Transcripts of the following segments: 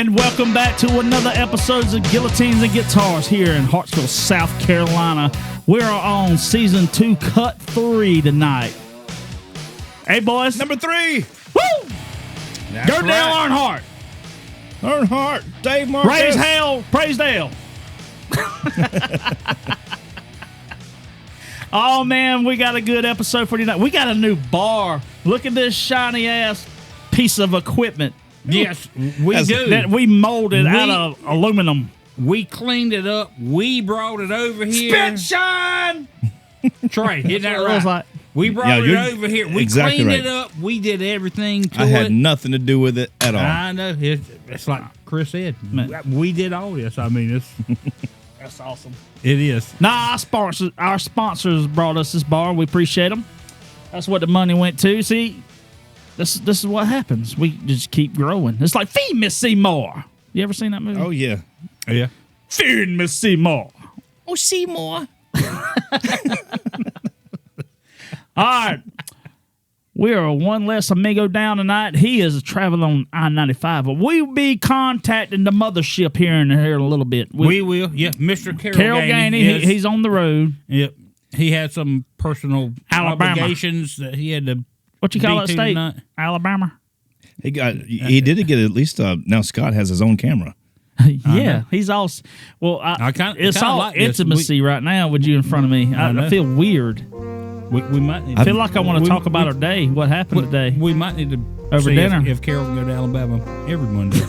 And welcome back to another episode of Guillotines and Guitars here in Hartsville, South Carolina. We're on Season 2, Cut 3 tonight. Hey, boys. Number 3. Woo! Go Dale right. Earnhardt. Dave Marcus. Raise hell. Praise Dale. Oh, man, we got a good episode for tonight. We got a new bar. Look at this shiny-ass piece of equipment. Yes, we do. That we molded out of aluminum. We cleaned it up. We brought it over here. Spit shine! Trey, isn't that What it was right? like. We brought it over here. We exactly cleaned right. it up. We did everything to I it. had nothing to do with it at all. I know. It's like Chris said. We did all this. I mean, That's awesome. it is. Nah, our sponsors brought us this bar. We appreciate them. That's what the money went to. See, this is what happens. We just keep growing. It's like Feed Me Seymour. You ever seen that movie? Oh, yeah. Yeah. Feed Me Seymour. Oh, Seymour. All right. We are one less amigo down tonight. He is traveling on I-95. But we'll be contacting the mothership here in a little bit. We will. Yeah, Mr. Carol Gainey, he's on the road. Yep. He had some personal Alabama. obligations that he had to. What you call that B2 state? tonight. Alabama? He did get at least, now Scott has his own camera. Yeah, he's all. Well, it's all like this. intimacy right now with you in front of me. I feel weird. We might need I feel like I want to talk about our day. What happened today? We might need to Over see dinner. if Carol can go to Alabama every Monday.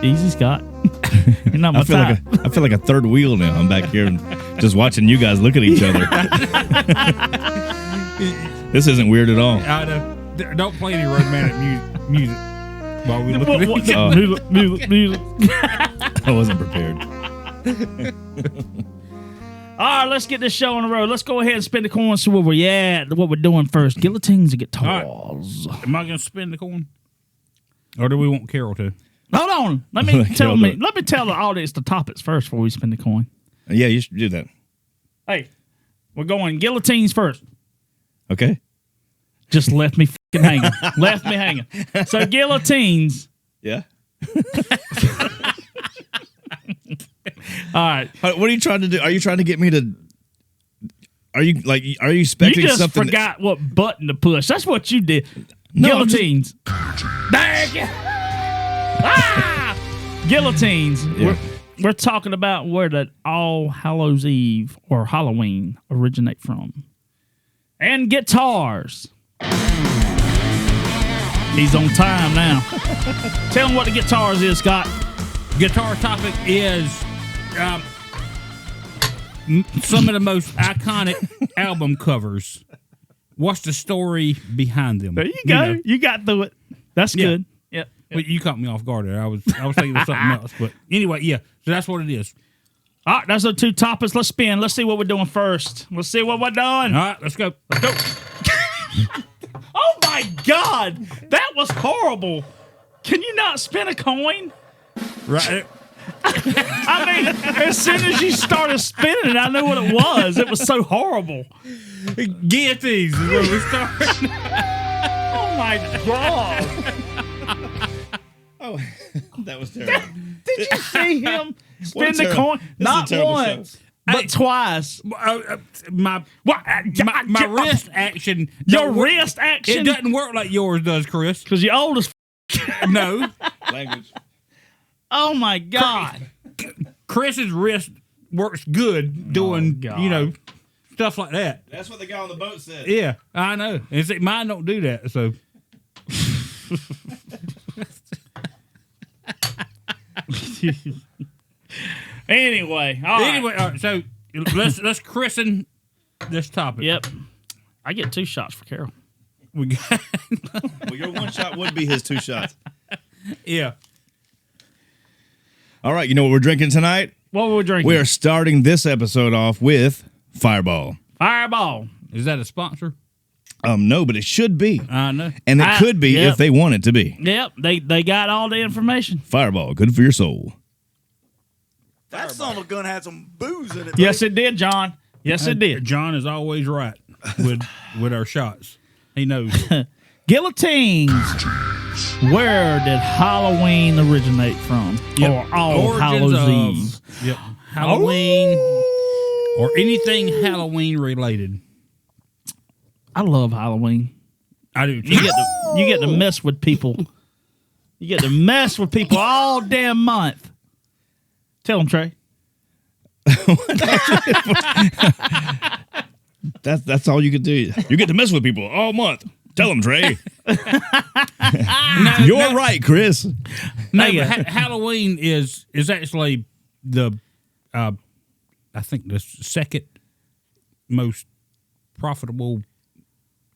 Easy, Scott. You're not my type. I feel like a third wheel now. I'm back here and just watching you guys look at each other. This isn't weird at all. I know. Don't play any romantic music while we look at each other. Music. I wasn't prepared. All right, let's get this show on the road. Let's go ahead and spin the coin. See where we're at. What we're doing first. Guillotines and guitars. Right. Am I going to spin the coin? Or do we want Carol to? Hold on. Let me tell the audience the topics first before we spin the coin. Yeah, you should do that. Hey, we're going guillotines first. Okay. Just left me fucking hanging. Left me hanging. So guillotines. Yeah. All right. What are you trying to do? Are you trying to get me to? Are you expecting You just something? forgot what button to push. That's what you did. No, Guillotines. Dang it. Ah! Guillotines. Yeah. We're talking about where that All Hallows Eve or Halloween originate from. And guitars. He's on time now. Tell him what the guitars is, Scott. Guitar topic is some of the most iconic album covers. What's the story behind them? There you go. know. You got through it. That's Yeah. good. Yep. Well, you caught me off guard there. I was thinking of something else. But anyway, yeah. So that's what it is. All right, that's the two topics. Let's spin. Let's see what we're doing first. Let's see what we're doing. All right, let's go. Let's go. Oh, my God. That was horrible. Can you not spin a coin? Right. I mean, as soon as you started spinning it, I knew what it was. It was so horrible. Guillotines is where we start. Oh, my God. Oh, that was terrible. Did you see him spin the terrible- coin? this is a Not terrible once, show. but twice. My wrist action. Your don't work. wrist action? It doesn't work like yours does, Chris. Because you're old as No. Language. Oh, my God. Chris's wrist works good doing, God. stuff like that. That's what the guy on the boat said. Yeah, I know. And see, mine don't do that, so. Anyway, all right. All right, so let's christen this topic. Yep. I get 2 shots for Carol. We got, Well, your one shot would be his 2 shots. yeah. All right, you know what we're drinking tonight? What were we drinking? We are starting this episode off with Fireball. Fireball. Is that a sponsor? No, but it should be. I know. And it could be yep. if they want it to be. Yep, they got all the information. Fireball, good for your soul. That son of a gun had some booze in it. Yes, it did, John. Yes, it did. John is always right with our shots. He knows. Guillotines. Where did Halloween originate from? Or All Origins Hallows Eve? Yep. Halloween or anything Halloween related. I love Halloween. I do. You get to mess with people. You get to mess with people all damn month. Tell them, Trey. That's all you could do. You get to mess with people all month. Tell them, Trey. You're right, Chris. No, but Halloween is actually the I think the second most profitable.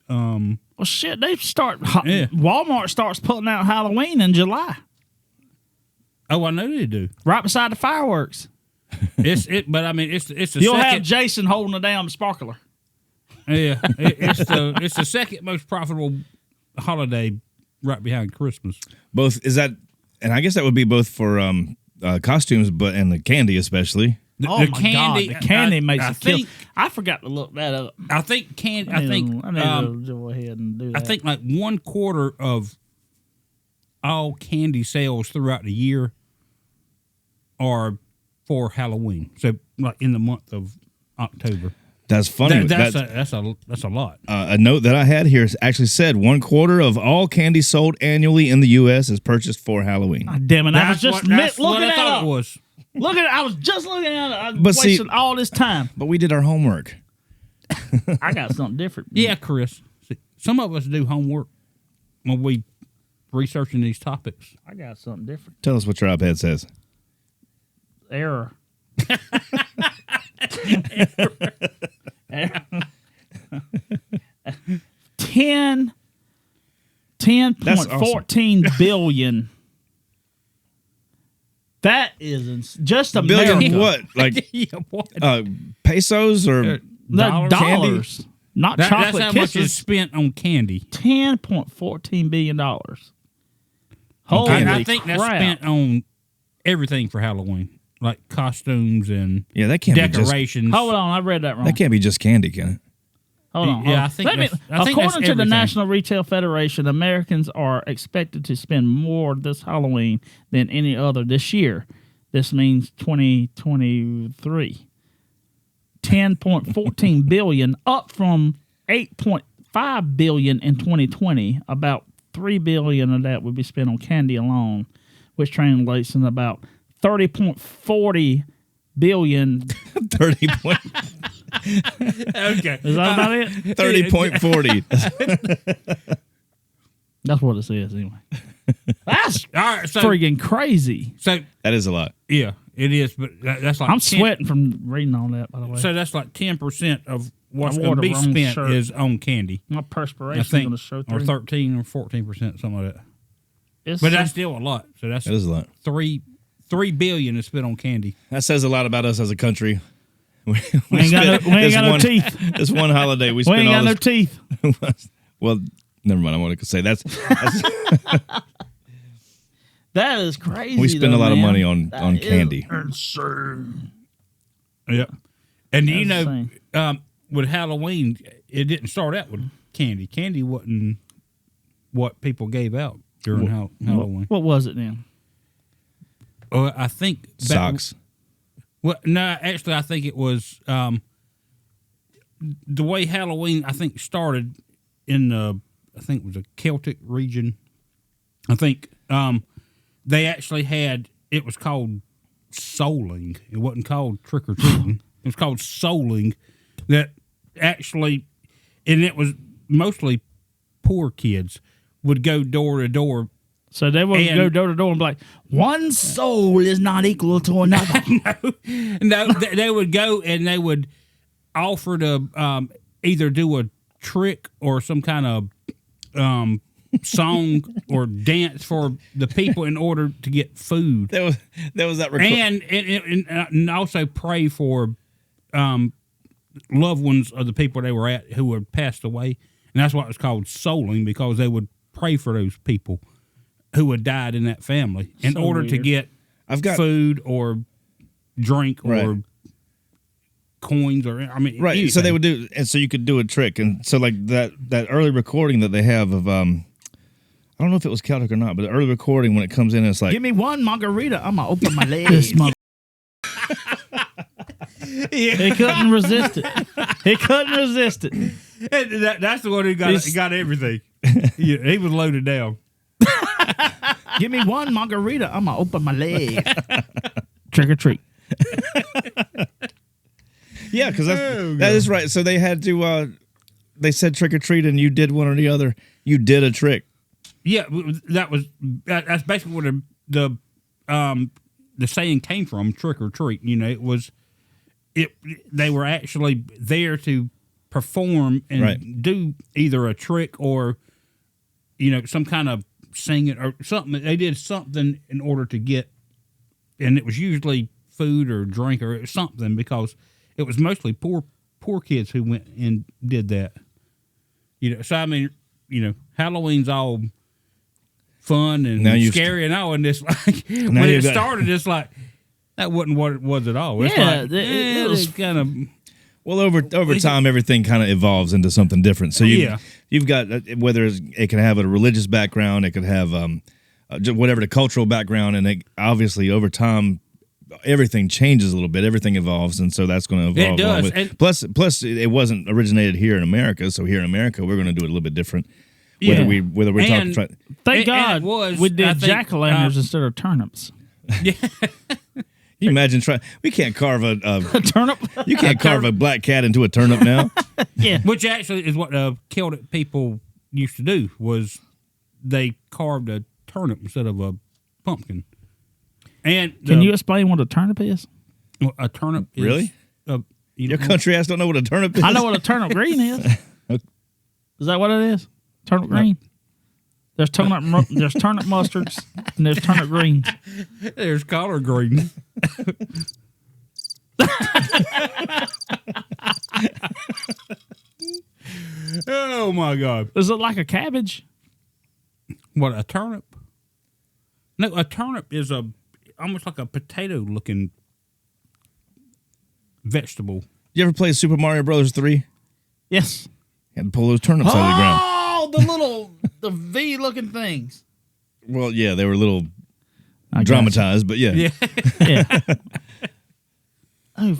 Well, shit, Yeah. Walmart starts putting out Halloween in July, Oh, I know they do. right beside the fireworks. But I mean, it's the You'll have second. Jason holding a damn sparkler. Yeah, it's the second most profitable holiday, right behind Christmas. Both is that, and I guess that would be both for costumes, and the candy especially. The My candy, God, the candy makes I it kill. think, I forgot to look that up. I think candy. I need to go ahead and do that. I think like 1/4 of all candy sales throughout the year are for Halloween. So like in the month of October. That's funny. That's a lot. A note that I had here actually said 1/4 of all candy sold annually in the U.S. is purchased for Halloween. God damn it! I was just that's looking what I at thought it. it was. Look at it. I was just looking at it. I But was see- wasting all this time. But we did our homework. I got something different. Yeah, Chris. See, some of us do homework when we researching these topics. I got something different. Tell us what your iPad says. Error. Ten. 10.14 billion. That is just America. Billion what? Like Yeah, what? pesos or No, dollars. Not That's chocolate how much is kisses. spent on candy. $10.14 billion. Holy I think crap. that's spent on everything for Halloween, like costumes and yeah, that can't be just, decorations. Hold on, I read that wrong. that can't be just candy, can it? Hold on. Yeah, hold on. I think Let me- that's- I think according that's to the everything. National Retail Federation, Americans are expected to spend more this Halloween than any other this year. This means 2023. 10.14 billion, up from 8.5 billion in 2020. About 3 billion of that would be spent on candy alone, which translates in about 30.40 billion. 30 point, Okay. Is that about it? 30.40. That's what it says anyway. That's All right. So, friggin' crazy. so That is a lot. yeah, it is. But that's like I'm 10 sweating from reading all that, by the way. So that's like 10% of what's I going wore to the be wrong spent shirt. is on candy. My I perspiration's think, going to show or through. 13 or 14%, something like that. It's But that's still a lot. So that's That is a lot. 3 billion is spent on candy. That says a lot about us as a country. We ain't got no teeth. This one holiday we We spent ain't all got no this. teeth. Well, never mind. I want to say that's That is crazy. we spend a though, lot of man. money on That is candy. insane. Yeah. And you That's know, with Halloween, it didn't start out with candy. Candy wasn't what people gave out during Halloween. What was it then? I think Socks. Well, no, actually, I think it was the way Halloween. I think started in the. I think it was a Celtic region. I think they actually had. It was called souling. It wasn't called trick or treating. It was called souling. That actually, and it was mostly poor kids would go door to door. So they would And- go door to door and be like, one soul is not equal to another. No, they would go and they would offer to either do a trick or some kind of song or dance for the people in order to get food, That was that and also pray for loved ones of the people they were at who had passed away, and that's why it was called souling, because they would pray for those people who had died in that family in So order to weird. get I've got food or drink or Right. coins or right. anything. So they would do, and so you could do a trick, and so like that early recording that they have of I don't know if it was Celtic or not, but the early recording when it comes in, it's like, Give me one margarita. I'm gonna open my legs. He couldn't resist it. He couldn't resist it. And that's the one who got everything. Yeah, he was loaded down. Give me one margarita. I'm gonna open my legs. Trick or treat. yeah, because that is right. So they had to, they said trick or treat, and you did one or the other. You did a trick. Yeah, that's basically what the saying came from. Trick or treat. You know, they were actually there to perform and do either a trick or, you know, some kind of singing or something. They did something in order to get, and it was usually food or drink or something, because it was mostly poor kids who went and did that. You know, so I mean, you know, Halloween's all fun and scary and all, and it's like when it started, it's like that wasn't what it was at all. It's like it was kind of. Well, over time, everything kind of evolves into something different. So you've got whether it can have a religious background, it could have whatever the cultural background, and obviously over time, everything changes a little bit. Everything evolves, and so that's going to evolve. It does. Plus, it wasn't originated here in America, so here in America, we're going to do it a little bit different. Whether we're talking. Thank God we did jack-o'-lanterns instead of turnips. Yeah. You imagine we can't carve a turnip. You can't carve a black cat into a turnip now. Yeah, which actually is what Celtic people used to do. Was they carved a turnip instead of a pumpkin? And can you explain what a turnip is? A turnip is really? Your country ass don't know what a turnip is. I know what a turnip green is. Okay. Is that what it is? Turnip green. There's turnip mustards and there's turnip greens. There's collard green. Oh my God! Is it like a cabbage? What, a turnip? No, a turnip is almost like a potato-looking vegetable. You ever play Super Mario Brothers 3? Yes. You had to pull those turnips out of the ground. Oh, the V-looking things. Well, yeah, they were a little dramatized, but yeah. Yeah.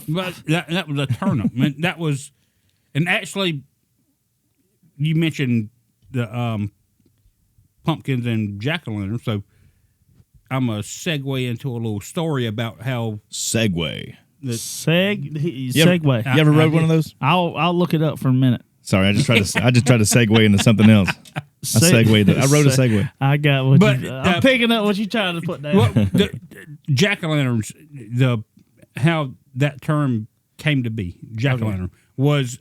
But that was a turnip. I mean, that was, and actually, you mentioned the pumpkins and jack-o'-lanterns, so I'm going to segue into a little story about how... Segue. Segue. You ever rode one of those? I'll look it up for a minute. Sorry, I just tried to segue into something else. I rode a Segway. I got what I'm picking up what you're trying to put down. Well, the jack-o'-lanterns, how that term came to be, jack-o'-lantern, was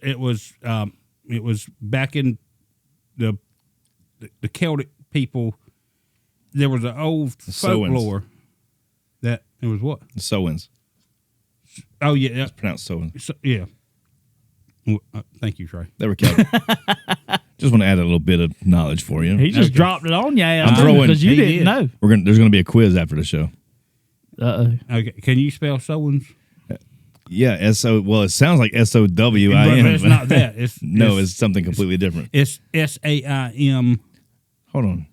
back in the Celtic people. There was an old folklore that it was what? The Sowens. Oh yeah, it's pronounced Sowens. So, yeah. Well, thank you, Trey. They were Celtic. Just want to add a little bit of knowledge for you. He just dropped it on you. I'm throwing because you didn't know. There's going to be a quiz after the show. Okay, can you spell Sowens? Yeah, Well, it sounds like SOWIN. But it's not that. It's something completely different. It's SAIM. Hold on.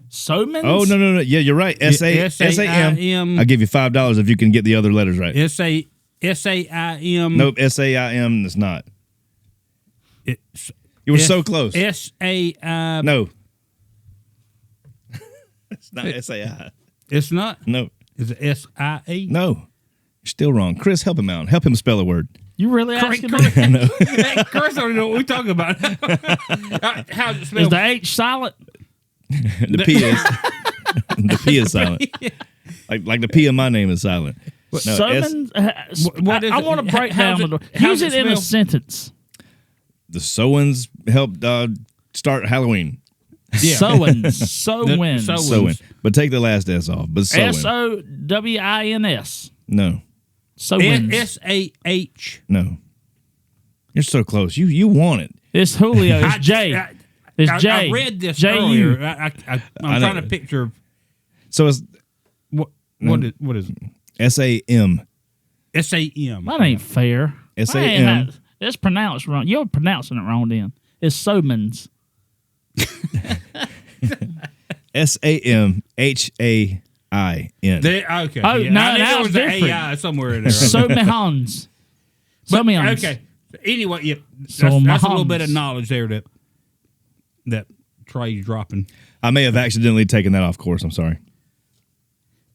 Sowmans? Oh no! Yeah, you're right. SAIM. I'll give you $5 if you can get the other letters right. SAIM. Nope, SAIM is not. You were so close. SAI. No. It's not SAI. It's not? No. Is it SIE? No. You're still wrong. Chris, help him out. Help him spell a word. You really asking me? I know. Hey, Chris don't know what we're talking about. How's it spelled? Is the H silent? The P is. The P is silent. Like the P of my name is silent. No, what is I want to break down the door. Use it in a sentence. The Sowens helped start Halloween. Yeah. Sowens. But take the last S off. But SOWINS. No. Sowens. SAH. No. You're so close. You want it. It's Julio. It's J. It's J. I read this J-U. earlier. I'm trying to picture. So it's what is it? SAM. SAM. That ain't fair. SAM. It's pronounced wrong. You're pronouncing it wrong then. It's Sowmans. SAMHAIN. Okay. Oh, no, I knew that there was was the different. AI somewhere in there. Somehans. Somehans. Okay. Anyway, yeah, So that's a little bit of Mahans. knowledge there that Trey's dropping. I may have accidentally taken that off course. I'm sorry.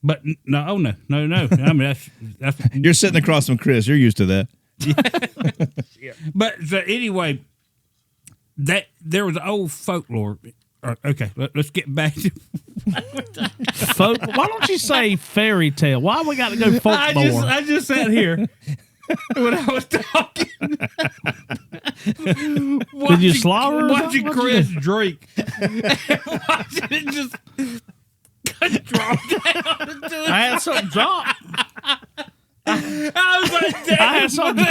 But no. I mean, that's. You're sitting across from Chris. You're used to that. But so anyway, that there was old folklore. Okay, let's get back to. Why don't you say fairy tale? Why we got to go folklore? I just sat here when I was talking. Did you slobber? or Watching something? Chris drink. Watching it just drop down into it. I had something drop. I was like, damn. I had something.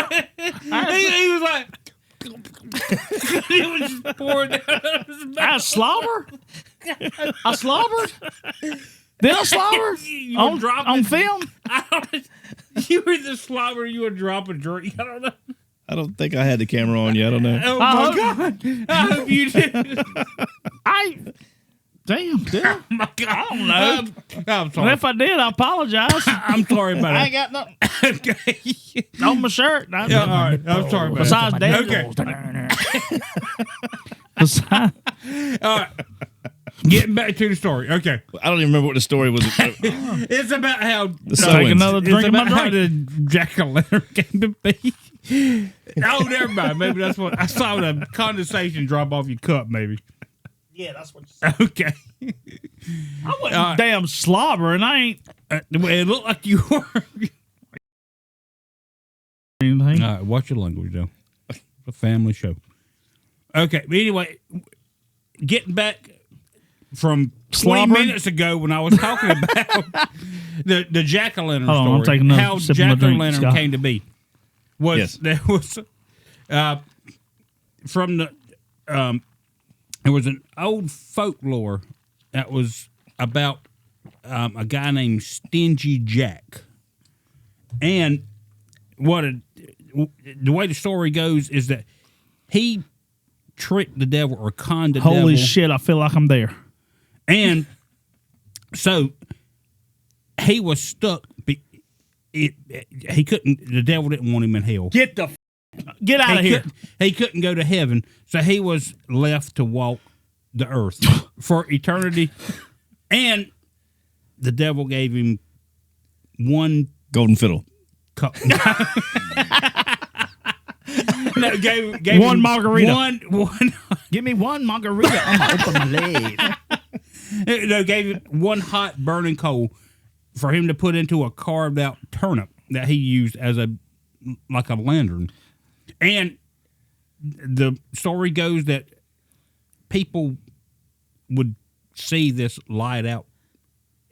He was like, he was just pouring down out of his mouth. I slobber. I slobbered. Did I slobber? You were dropping- on film? You were the slobber. You were dropping drink. I don't know. I don't think I had the camera on you. I don't know. Oh my god! I hope you did. Damn, did I? Oh my god! I don't know. I'm And sorry. if I did, I apologize. I'm sorry about I that. ain't got nothing Okay. on my shirt. Yeah, all right. I'm sorry about Besides that. Daniel. Okay. Besides, All right. Getting back to the story. Okay. I don't even remember what the story was. It's about how Take another drink it's of my about how drink. the jack-o'-lantern came to be. Oh, never mind. Maybe that's what I saw the condensation drop off your cup. Maybe. yeah, that's what you said. Okay. I wasn't damn slobbering. I ain't Well, it looked like you were. anything. All right, watch your language, though. It's a family show. Okay, but anyway, getting back from 20 Slobbering? minutes ago when I was talking about the jack-o'-lantern Hold on, I'm story, taking another how sip of my drink, jack-o'-lantern Scott. came to be, was Yes. there was from the there was an old folklore that was about a guy named Stingy Jack, and the way the story goes is that he tricked the devil or conned the devil. Holy shit! I feel like I'm there. And so he was stuck. He couldn't. The devil didn't want him in hell. Get out of here. He couldn't go to heaven, so he was left to walk the earth for eternity. And the devil gave him one Golden Fiddle. cup. No, gave One him margarita. One. Give me one margarita. I'm gonna open my leg. No, gave him one hot burning coal for him to put into a carved out turnip that he used as a lantern. And the story goes that people would see this light out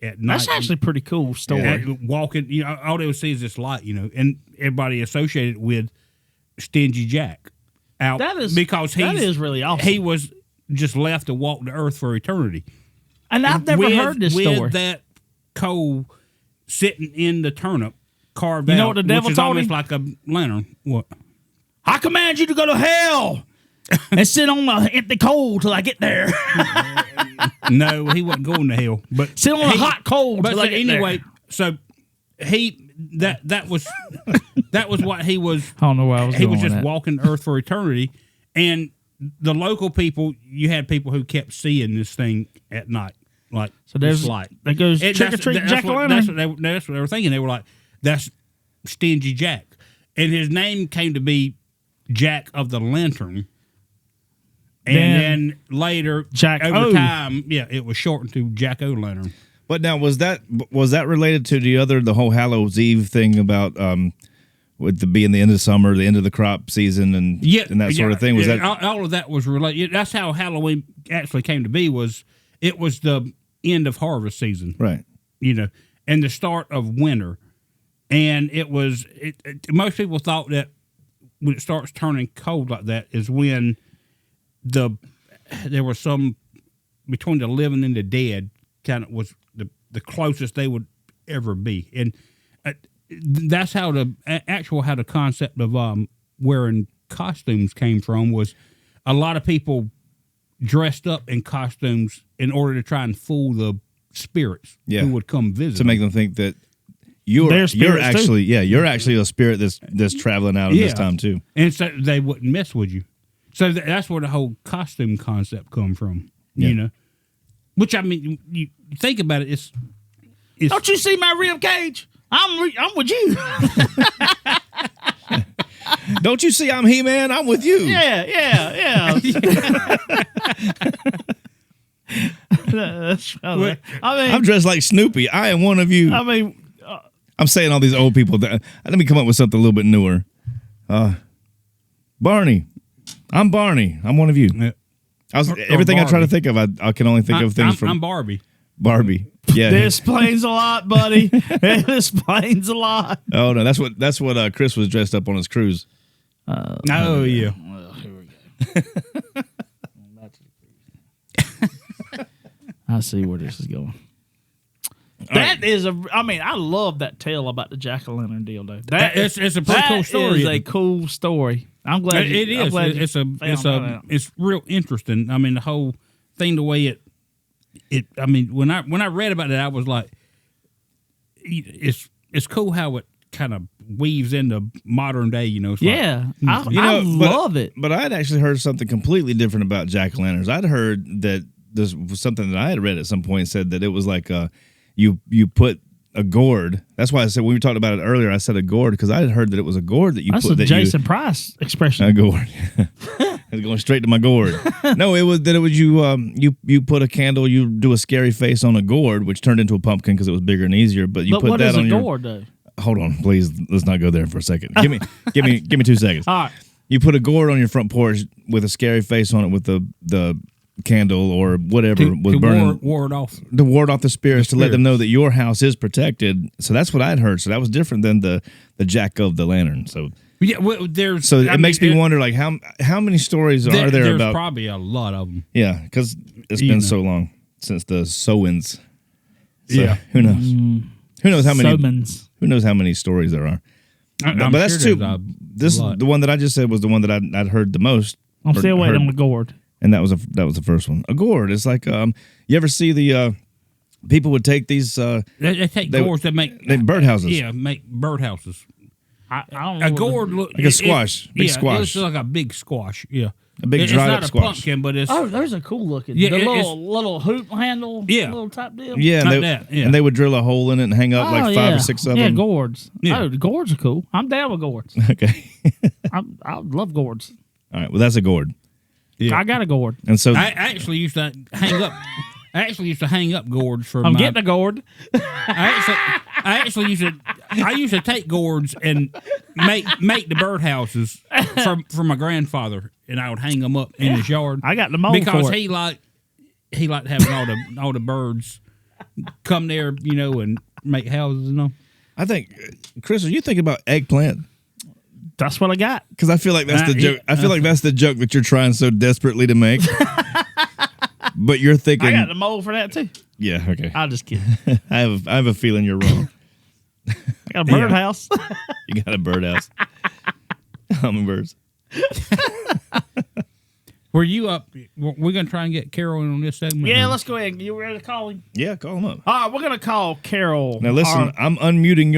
at night. That's actually a pretty cool story. Walking, all they would see is this light, and everybody associated with Stingy Jack out That is because that is really awesome. he was just left to walk the earth for eternity. And I've never heard this with story. that coal sitting in the turnip carved out. You know what the devil which is told almost him? like a lantern. What? I command you to go to hell and sit on the empty coal till I get there. No, he wasn't going to hell. But Sit on the hot coal But till so I get anyway, there. so that was what he was. I don't know where I was He going was with just that. walking the earth for eternity, and the local people. You had people who kept seeing this thing at night, like So there's this light. that goes It- trick or that's- treat, that's Jack o' what- lantern. That's what they were thinking. They were like, "That's Stingy Jack," and his name came to be Jack of the Lantern. And then later, Jack over O. time, it was shortened to Jack O' But now was that related to the whole Hallows Eve thing about with being the end of summer, the end of the crop season, and that sort of thing? Was that all of that was related? That's how Halloween actually came to be. It was the end of harvest season, right? And the start of winter, and it was. Most people thought that when it starts turning cold like that is when there was some between the living and the dead kind of was the closest they would ever be, and that's how how the concept of wearing costumes came from. Was a lot of people dressed up in costumes in order to try and fool the spirits who would come visit to make them think that you're actually you're actually a spirit that's traveling out at this time too, and so they wouldn't mess with you. So that's where the whole costume concept come from, you know. Which I mean, you think about it, it's don't you see my rib cage? I'm with you. Don't you see I'm He-Man? I'm with you. Yeah. That's funny. I mean, I'm dressed like Snoopy. I am one of you. I mean, I'm saying all these old people. Let me come up with something a little bit newer. Barney. I'm Barney. I'm one of you. Everything I try to think of, I can only think of things from. I'm Barbie. Barbie. Yeah. This explains a lot, buddy. It explains a lot. Oh no, that's what Chris was dressed up on his cruise. Yeah. Well, here we go. I see where this is going. That is I mean, I love that tale about the jack-o'-lantern deal, though. It's a pretty cool story. It is a cool story. I'm glad it is. It's real interesting. I mean, the whole thing, the way it. I mean, when I read about it, I was like, it's cool how it kind of weaves into modern day. You know. It's I love it. But I'd actually heard something completely different about jack-o'-lanterns. I'd heard that this was something that I had read at some point said that it was like you put a gourd. That's why I said when we talked about it earlier, I said a gourd because I had heard that it was a gourd that you That's put. That's a Jason Price expression. A gourd. It's going straight to my gourd. No, it was you put a candle, you do a scary face on a gourd, which turned into a pumpkin because it was bigger and easier. But you put that on your gourd though? Hold on, please. Let's not go there for a second. Give me 2 seconds. All right. You put a gourd on your front porch with a scary face on it with the candle or whatever was burning ward off the spirits to let them know that your house is protected. So that's what I'd heard. So that was different than the jack of the lantern. So yeah, well, there's. So it makes me wonder, like how many stories are there there's about? Probably a lot of them. Yeah, because it's been so long since the Sowens. So who knows? Who knows how many? Who knows how many stories there are? But that's sure the one that I just said was the one that I'd heard the most. I'm still waiting on the gourd. And that was the first one. A gourd. It's like you ever see the people would take these. They take gourds that make birdhouses. Yeah, make birdhouses. I don't know. A gourd look like a squash. Big squash. It looks like a big squash. Yeah, a big dried up squash. It's not a pumpkin, but it's. Oh, there's a cool looking. Yeah, the little hoop handle. Yeah, little top deal. Yeah, and they would drill a hole in it and hang up like 5 or 6 of them. Yeah, gourds. Yeah. Oh, the gourds are cool. I'm down with gourds. Okay. I love gourds. All right. Well, that's a gourd. Yeah. I got a gourd. And so I actually used to hang up. I actually used to hang up gourds for. I'm getting a gourd. I used to take gourds and make the birdhouses for my grandfather, and I would hang them up in his yard. I got the mold because for it. he liked having all the birds come there, and make houses and all. I think, Chris, are you thinking about eggplant? That's what I got. Because I feel like that's the joke. I feel like that's the joke that you're trying so desperately to make. But you're thinking, I got the mold for that too. Yeah, okay. I'll just kidding. I have a feeling you're wrong. I got a birdhouse. You got a birdhouse. Hummingbirds. Were you up? We're gonna try and get Carol in on this segment. Yeah, let's go ahead. You ready to call him? Yeah, call him up. All right, we're gonna call Carol. Now listen, I'm unmuting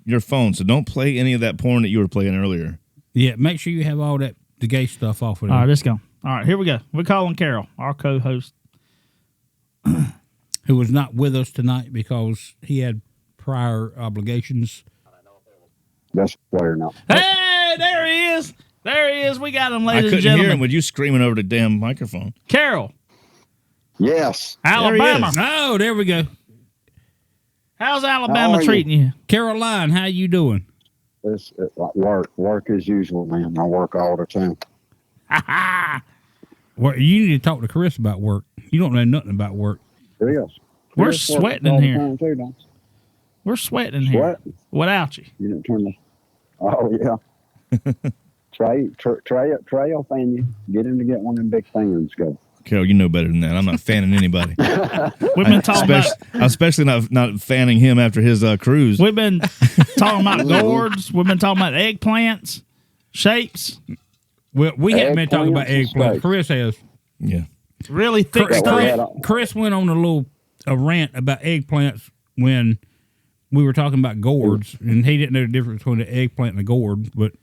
your phone, so don't play any of that porn that you were playing earlier. Yeah, make sure you have all the gay stuff off of it. All right, let's go. All right, here we go. We're calling Carol, our co-host, who was not with us tonight because he had prior obligations. That's player now. Hey, there he is. There he is. We got him, ladies and I couldn't gentlemen. hear him with you screaming over the damn microphone. Carol. Yes. Alabama. Oh, there we go. How's Alabama treating you? Caroline, how you doing? It's work as usual, man. I work all the time. Well, you need to talk to Chris about work. You don't know nothing about work. Yes. We're Chris sweating works in all here. the time too, don't you? We're sweating in here. Without you. You didn't turn the. Oh yeah. Trey will fan you. Get him to get one of them big fans. Go. Carol, you know better than that. I'm not fanning anybody. We've been talking especially not fanning him after his cruise. We've been talking about gourds. We've been talking about eggplants, shapes. Well, we haven't been talking about eggplant. Chris has. Yeah. really thick Chris, stuff. Chris went on a rant about eggplants when we were talking about gourds, and he didn't know the difference between an eggplant and a gourd. But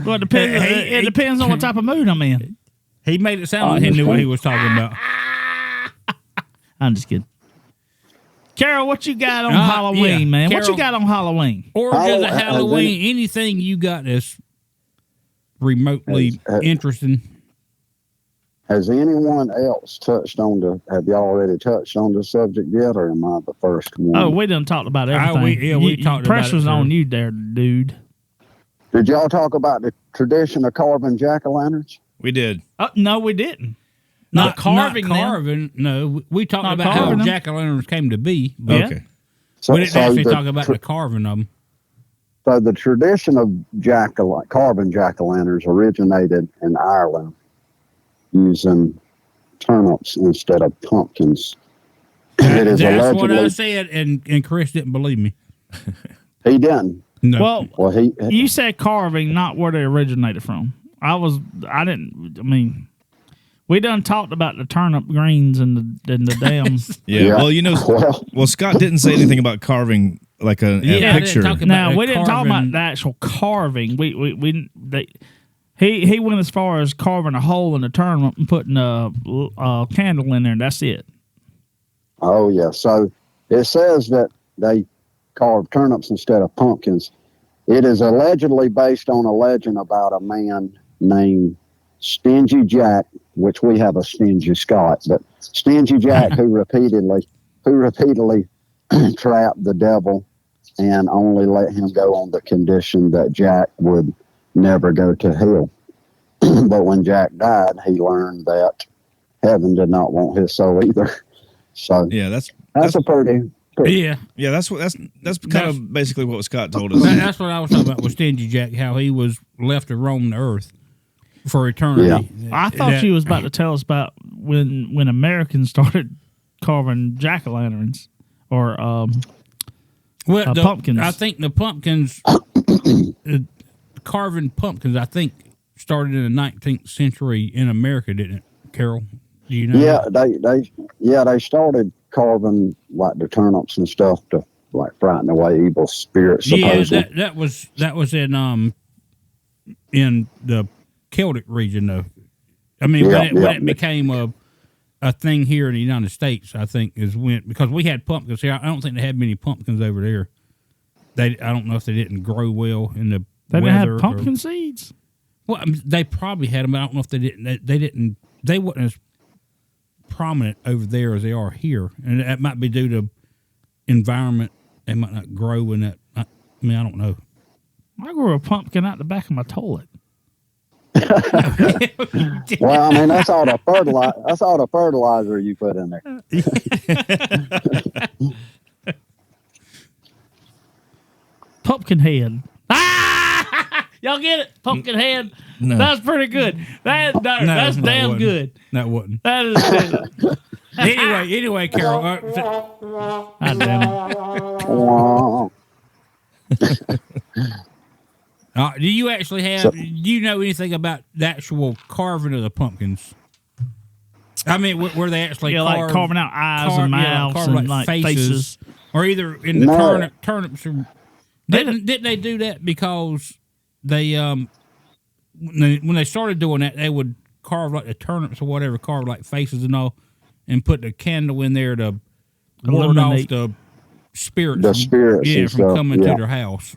Well, it depends on what type of mood I'm in. he made it sound like he knew what he was talking about. I'm just kidding. Carol, what you got on Halloween, man? Carol, what you got on Halloween? Or just a Halloween, anything you got that's remotely interesting. Has anyone else touched on have you already touched on the subject yet, or am I the first one? Oh, we done talked about everything. We talked about it. Pressure's on you there, dude. Did y'all talk about the tradition of carving jack-o'-lanterns? We did. No, we didn't. Not carving. No, we talked Not about carving how them. jack-o'-lanterns came to be. But Yeah. Okay. So, we didn't actually talk about the carving of them. So the tradition of carving jack-o'-lanterns originated in Ireland using turnips instead of pumpkins. It is That's what I allegedly, said, and Chris didn't believe me. he didn't. No. Well, you said carving, not where they originated from. We done talked about the turnip greens and the damn. Yeah. Well, Scott didn't say anything about carving like a picture. We didn't talk about the actual carving. He went as far as carving a hole in the turnip and putting a candle in there. And that's it. Oh yeah. So it says that they carve turnips instead of pumpkins. It is allegedly based on a legend about a man named Stingy Jack, which we have a Stingy Scott, but Stingy Jack who repeatedly trapped the devil and only let him go on the condition that Jack would never go to hell. But when Jack died, he learned that heaven did not want his soul either. So yeah, that's a pretty Yeah. Yeah, that's kind of basically what Scott told us. That's what I was talking about with Stingy Jack, how he was left to roam the earth for eternity. Yeah. I thought you was about to tell us about when Americans started carving jack-o'-lanterns or pumpkins. I think the pumpkins, carving pumpkins, I think started in the 19th century in America, didn't it, Carol? Do you know? Yeah, they started carving like the turnips and stuff to like frighten away evil spirits. Supposedly. Yeah, that was in the Celtic region, though. I mean, when it became a thing here in the United States, I think is when, because we had pumpkins here. I don't think they had many pumpkins over there. I don't know if they didn't grow well in the they weather. They didn't have pumpkin seeds. Well, I mean, they probably had them, but I don't know if they didn't. They didn't. They wasn't as prominent over there as they are here, and that might be due to environment. They might not grow in that. I don't know. I grew a pumpkin out the back of my toilet. Well, I mean, that's all the fertilizer. That's all the fertilizer you put in there. Pumpkin head. Ah! Y'all get it? Pumpkin head. No. That's pretty good. That's damn good. That wasn't. That is good. Anyway, Carol. God damn it. Wow. Do you actually have? Do you know anything about the actual carving of the pumpkins? I mean, were they actually like carving out eyes and mouths and like faces, or either in the turnips? Or, didn't they do that because they when they started doing that, they would carve like the turnips or whatever, carve like faces and all, and put the candle in there to ward off the spirits. From coming to their house.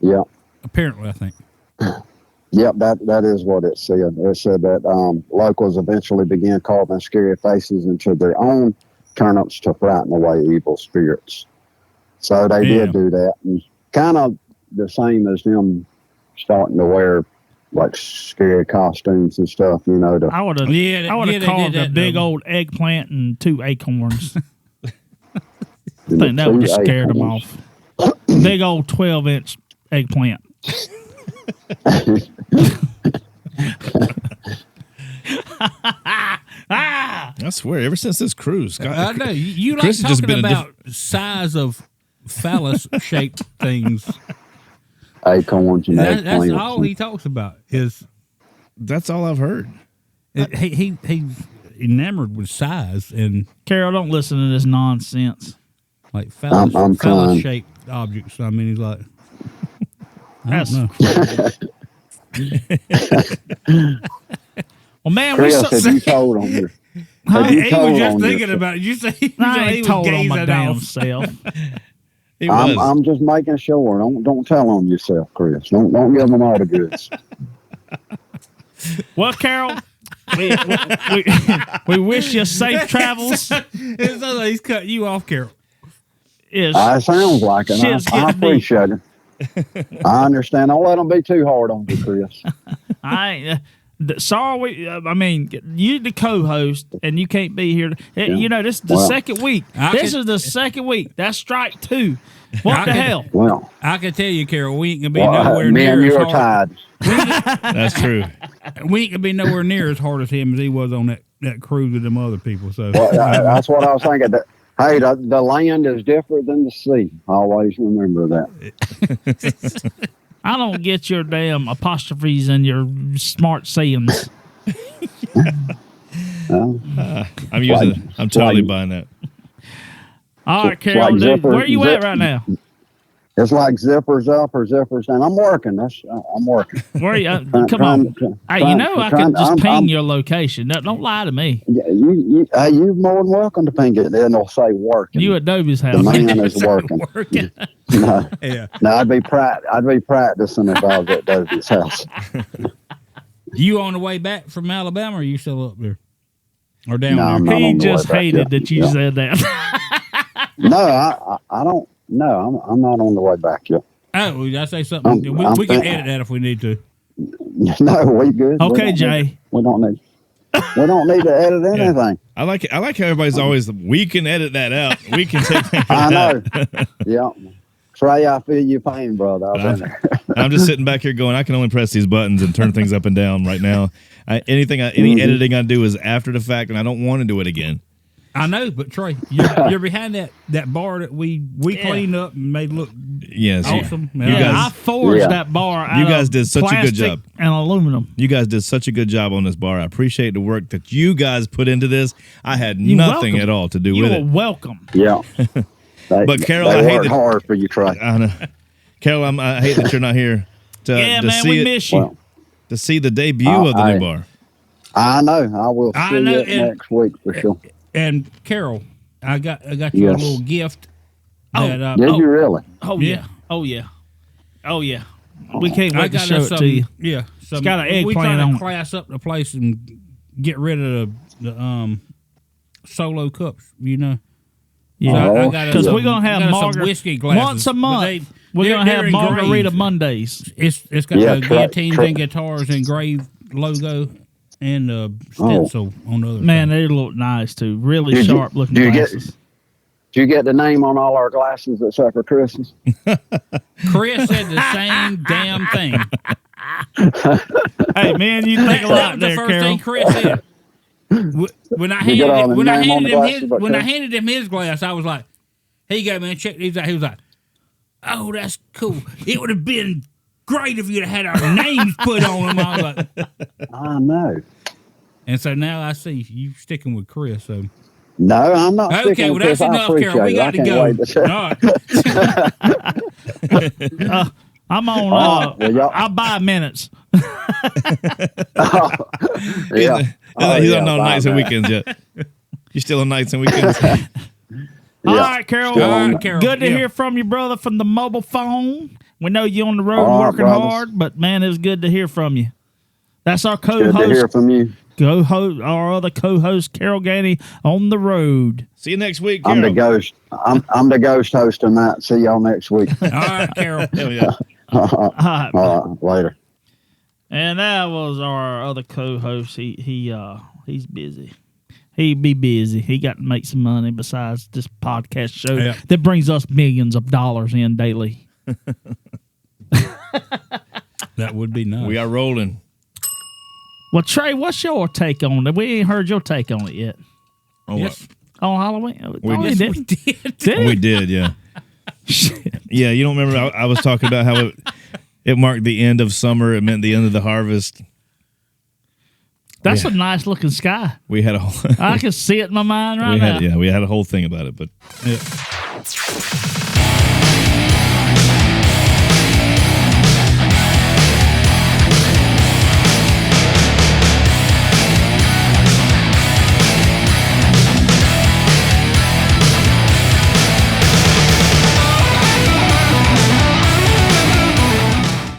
Yeah. Apparently, I think. Yep, that is what it said. It said that locals eventually began carving scary faces into their own turnips to frighten away evil spirits. So they did do that, and kind of the same as them starting to wear like scary costumes and stuff. You know, I would have carved a big old eggplant and 2 acorns. I think that would have scared them off. Big old 12-inch eggplant. I swear, ever since this cruise, I know you like talking about size of phallus-shaped things. Acorns and That's all he talks about. That's all I've heard. He's enamored with size and Carol, don't listen to this nonsense. like I'm trying. phallus shaped objects. I mean, he's like, I don't know. Well, man, Chris, have you told on your? Have you He told was just on thinking your- about it. You say he I ain't was told on my gazing damn off. self. He was. I'm just making sure. Don't tell on yourself, Chris. Don't give them all the goods. Well, Carol, we wish you safe travels. It sounds like he's cutting you off, Carol. Is It sounds like it. Shit's I getting deep. appreciate it. I understand. Don't let them be too hard on you, Chris. I ain't. Sorry, I mean, you the co-host, and you can't be here. You know, this is the Well, second week. This is the second week. That's strike 2. What I the can- hell? Well, I can tell you, Carol, we ain't gonna be nowhere me and near you as are hard. tied. That's true. We ain't gonna be nowhere near as hard as him as he was on that cruise with them other people. So Well, that's what I was thinking. Hey, the land is different than the sea. Always remember that. I don't get your damn apostrophes and your smart sayings. I'm using. I'm totally buying that. All right, It's Carol, like dude, zipper- where you at zip- right now? It's like zippers up or zippers down. I'm working. I'm working. Where you? Trying- Come on. trying- Hey, you know I trying- could just I'm- ping I'm- your location. Don't lie to me. Yeah, you're more than welcome to ping it. Then they'll say working. You at Dobie's the house. man is working. working. No, Yeah. no, I'd be practicing if I was at Dovey's house. You on the way back from Alabama, or you still up there? Or down No, there? I'm not He on the just way back hated yet. that you Yeah. said that. No, I don't. No, I'm not on the way back yet. Oh, did I say something? I'm We can thinking- edit that if we need to. No, we good. Okay, Jay. We don't need. We don't need to edit anything. I like it. I like how everybody's always. We can edit that out. We can take that I out. know. Yeah. Trey, I feel your pain, brother. I've been there. I'm just sitting back here going, I can only press these buttons and turn things up and down right now. Any Mm-hmm. editing I do is after the fact, and I don't want to do it again. I know, but Trey, you're behind that bar that we cleaned up and made look Yes, awesome. You Yeah, I guys, forged Yeah. that bar out You guys of did such a good plastic job. and aluminum. you guys did such a good job on this bar. I appreciate the work that you guys put into this. I had You're nothing welcome. at all to do You with are it. welcome. Yeah. But, Carol, they I hate worked that- hard for you, Trey. I know. Carol, I hate that you're not here to, Yeah, to man, see we it, miss you. Well, to see the debut of the new I- bar. I know. I will I see know, it and- next week for sure. And Carol, I got you a Yes. little gift. Oh, That, Did you really? Oh Yeah. yeah. Oh yeah. Oh yeah. We can't I wait to got show us it to some. you. Yeah, some, got an we eggplant trying on to it. class up the place and get rid of the solo cups. You know. Yeah. So I Oh, got us Because some- we're gonna have got us some margarita whiskey glasses once a but month. We're they're- gonna they're have margarita engraved. Mondays. It's got Yeah, the try- Guillotines try- and Guitars engraved logo and stencil on the other. Man, side. they look nice too. Really Did you- sharp looking did you get- glasses. Did you get the name on all our glasses except for Chris's? Chris said the same damn thing. Hey man, you think a That lot was the there, first Carol. thing Chris said. When I You get all handed the when I name on handed the him glasses, his but when I Chris- handed him his glass, I was like, "Here you go, man. Check these out." He was like, "Oh, that's cool. It would have been great if you'd have had our names put on them." I was like, I know. and so now I see you sticking with Chris. So No, I'm not okay, sticking well with that's Chris. I enough, Carol. We appreciate it. got I to can't go. wait to see. All right. I'm on. well, y'all- I'll buy minutes. Yeah. He's Oh, on yeah, no bye, nights and man. weekends yet. You're still on nights and weekends. All Yeah. right, Carol. Still on that. Carol, Good to yeah. hear from you, brother, from the mobile phone. We know you're on the road All right, working brothers. hard, but man, it's good to hear from you. That's our Good to co-host, hear from you. our other co-host, Carol Ganey, on the road. See you next week, I'm Carol. the ghost. I'm the ghost hosting that. See y'all next week. All right, Carol. Hell yeah. All right, All right, later. and that was our other co-host. He's busy. He be busy. He got to make some money besides this podcast show Yeah. that brings us millions of dollars in daily. That would be nice. We are rolling. Well, Trey, what's your take on it? We ain't heard your take on it yet. Oh, Yes. On Halloween? We Oh, did. you We didn't? did. Did we he? did, yeah. Shit. Yeah, you don't remember? I was talking about how it marked the end of summer. It meant the end of the harvest. That's a nice looking sky. We had a whole I can see it in my mind right now. We had a whole thing about it, but. Yeah.